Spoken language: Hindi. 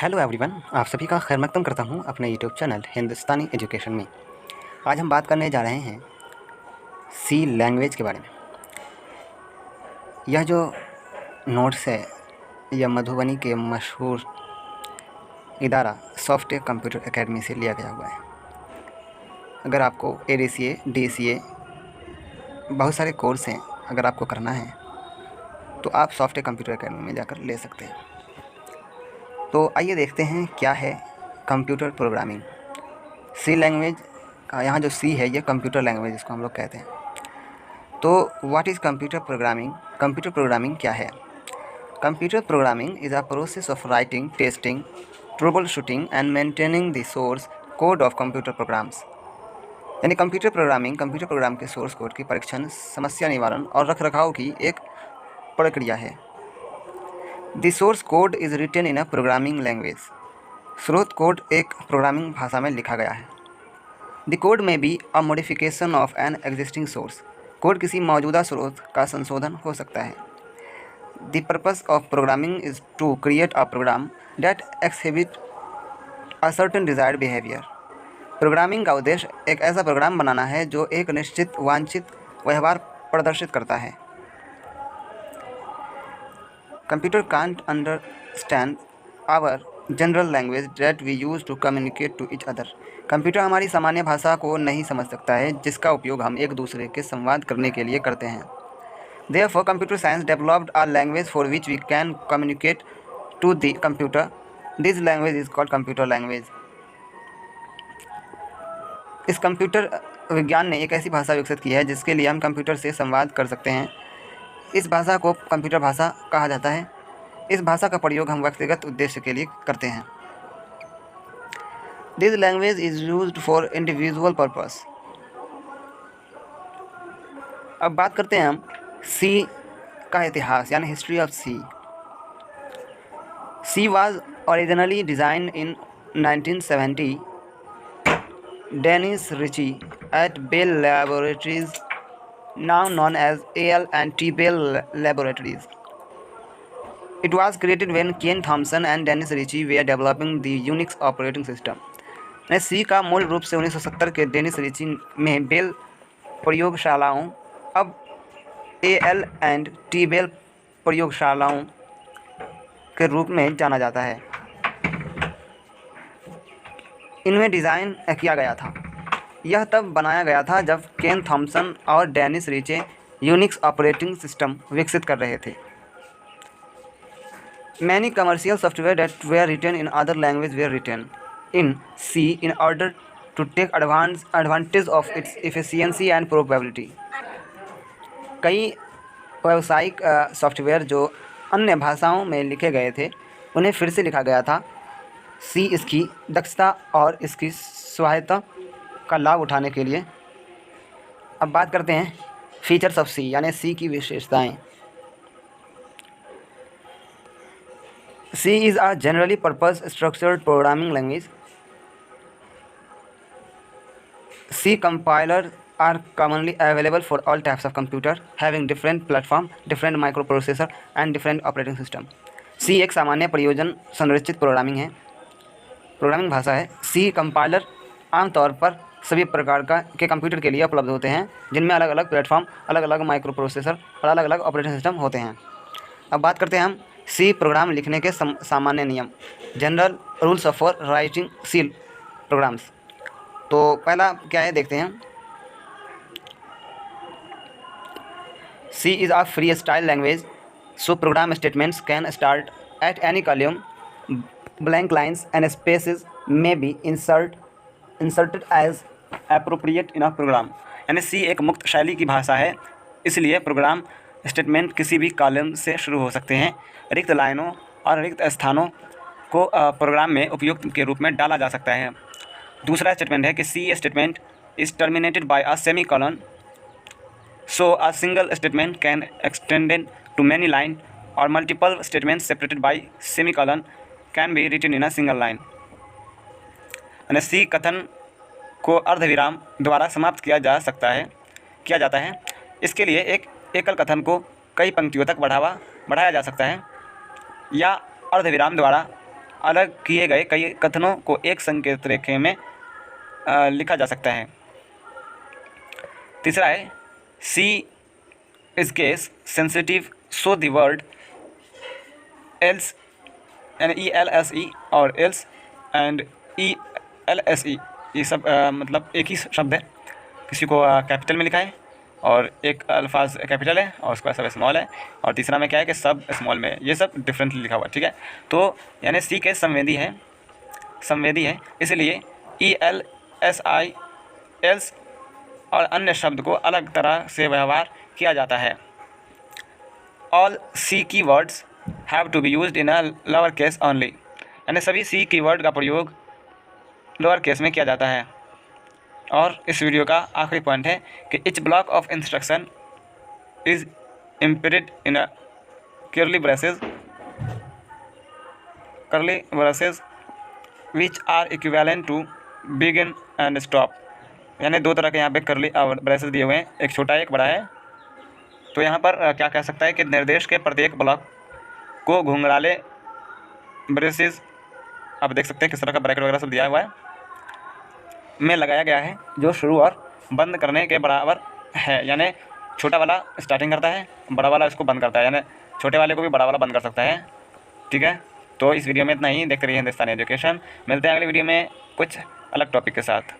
हेलो एवरीवन, आप सभी का खैर मकदम करता हूं अपने यूट्यूब चैनल हिंदुस्तानी एजुकेशन में। आज हम बात करने जा रहे हैं सी लैंग्वेज के बारे में। यह जो नोट्स है यह मधुबनी के मशहूर इदारा सॉफ्टवेयर कंप्यूटर एकेडमी से लिया गया हुआ है। अगर आपको ADCA, DCA बहुत सारे कोर्स हैं, अगर आपको करना है तो आप सॉफ्टवेयर कंप्यूटर एकेडमी में जाकर ले सकते हैं। तो आइए देखते हैं क्या है कंप्यूटर प्रोग्रामिंग। सी लैंग्वेज का यहाँ जो सी है, ये कंप्यूटर लैंग्वेज इसको हम लोग कहते हैं। तो what is computer programming? Computer programming क्या है? Computer programming is a process of writing, testing, trouble shooting and maintaining the source code of computer programs. यानी कंप्यूटर प्रोग्राम के सोर्स कोड की परीक्षण, समस्या निवारण और रखरखाव की एक प्रक्रिया है। The source code is written in a programming language. स्रोत कोड एक प्रोग्रामिंग भाषा में लिखा गया है। The code may be a modification of an existing source. Code किसी मौजूदा स्रोत का संशोधन हो सकता है। The purpose of programming is to create a program that exhibit a certain desired behaviour. Programming का उद्देश्य एक ऐसा प्रोग्राम बनाना है जो एक निश्चित वांछित व्यवहार प्रदर्शित करता है। Computer can't understand our general language that we use to communicate to each other. Computer हमारी सामान्य भाषा को नहीं समझ सकता है जिसका उपयोग हम एक दूसरे के संवाद करने के लिए करते हैं। Therefore, computer science developed a language for which we can communicate to the computer. This language is called computer language. इस कंप्यूटर विज्ञान ने एक ऐसी भाषा विकसित की है जिसके लिए हम कंप्यूटर से संवाद कर सकते हैं। इस भाषा को कंप्यूटर भाषा कहा जाता है। इस भाषा का प्रयोग हम व्यक्तिगत उद्देश्य के लिए करते हैं। This language is used for individual purpose. अब बात करते हैं हम सी का इतिहास, यानी history of C. C was originally design in 1970 Dennis Ritchie at Bell Laboratories, now known as AL and T Bell Laboratories. It was created when Ken Thompson and Dennis Ritchie were developing the Unix operating system. सी का मूल रूप से 1970 के डेनिस रिची में बेल प्रयोगशालाओं, अब AL एंड T Bell प्रयोगशालाओं के रूप में जाना जाता है, इनमें डिज़ाइन किया गया था। यह तब बनाया गया था जब केन थॉमसन और Dennis Ritchie Unix operating system विकसित कर रहे थे। Many commercial software that were written in other language were written in C in order to take advantage of its efficiency and probability. कई व्यावसायिक सॉफ्टवेयर जो अन्य भाषाओं में लिखे गए थे उन्हें फिर से लिखा गया था सी इसकी दक्षता और इसकी स्वायत्तता का लाभ उठाने के लिए। अब बात करते हैं फीचर्स ऑफ सी, यानी सी की विशेषताएं। C is a generally purpose structured programming language. C compiler are commonly available for all types of computer having different platform, different microprocessor and different operating system. सी एक सामान्य प्रयोजन संरचित प्रोग्रामिंग भाषा है। सी कंपाइलर आमतौर पर सभी प्रकार के कंप्यूटर के लिए उपलब्ध होते हैं जिनमें अलग अलग प्लेटफॉर्म, अलग अलग माइक्रो प्रोसेसर और अलग अलग ऑपरेटिंग सिस्टम होते हैं। अब बात करते हैं हम सी प्रोग्राम लिखने के सामान्य नियम, general rules for writing C programs. तो पहला क्या है देखते हैं। C is a free style language, so program statements can start at any column, blank lines and spaces may be inserted as appropriate in a program. यानी सी एक मुक्त शैली की भाषा है, इसलिए प्रोग्राम स्टेटमेंट किसी भी कॉलम से शुरू हो सकते हैं। रिक्त लाइनों और रिक्त स्थानों को प्रोग्राम में उपयुक्त के रूप में डाला जा सकता है। दूसरा स्टेटमेंट है कि C statement is terminated by a semicolon, so a single statement can extended to many line और multiple statement separated by semicolon can be written in a single line. यानी सी कथन को अर्धविराम द्वारा समाप्त किया जाता है। इसके लिए एक एकल कथन को कई पंक्तियों तक बढ़ाया जा सकता है या अर्धविराम द्वारा अलग किए गए कई कथनों को एक संकेत रेखे में लिखा जा सकता है। तीसरा है C is case sensitive so the word else, यानी ELSE और एल्स एंड ELSE, ये सब मतलब एक ही शब्द है। किसी को कैपिटल में लिखा है और एक अल्फाज कैपिटल है और उसका सब स्मॉल है, और तीसरा में क्या है कि सब स्मॉल में है। ये सब डिफरेंटली लिखा हुआ है, ठीक है। तो यानी सी केस संवेदी है, इसलिए ELSI एल्स और अन्य शब्द को अलग तरह से व्यवहार किया जाता है। All C keywords have to be used in a lower case only, यानी सभी सी की वर्ड का प्रयोग लोअर केस में किया जाता है। और इस वीडियो का आखिरी पॉइंट है कि each block of instruction is embedded in a curly braces which are equivalent to begin and stop, यानी दो तरह के यहाँ पे कर्ली ब्रेसेस दिए हुए हैं, एक छोटा है एक बड़ा है। तो यहाँ पर क्या कह सकता है कि निर्देश के प्रत्येक ब्लॉक को घुंघराले ब्रेसेस, आप देख सकते हैं किस तरह का ब्रैकेट वगैरह सब दिया हुआ है, में लगाया गया है, जो शुरू और बंद करने के बराबर है। यानी छोटा वाला स्टार्टिंग करता है, बड़ा वाला इसको बंद करता है, यानी छोटे वाले को भी बड़ा वाला बंद कर सकता है, ठीक है। तो इस वीडियो में इतना ही। देखते रहिए हिंदुस्तानी एजुकेशन। मिलते हैं अगले वीडियो में कुछ अलग टॉपिक के साथ।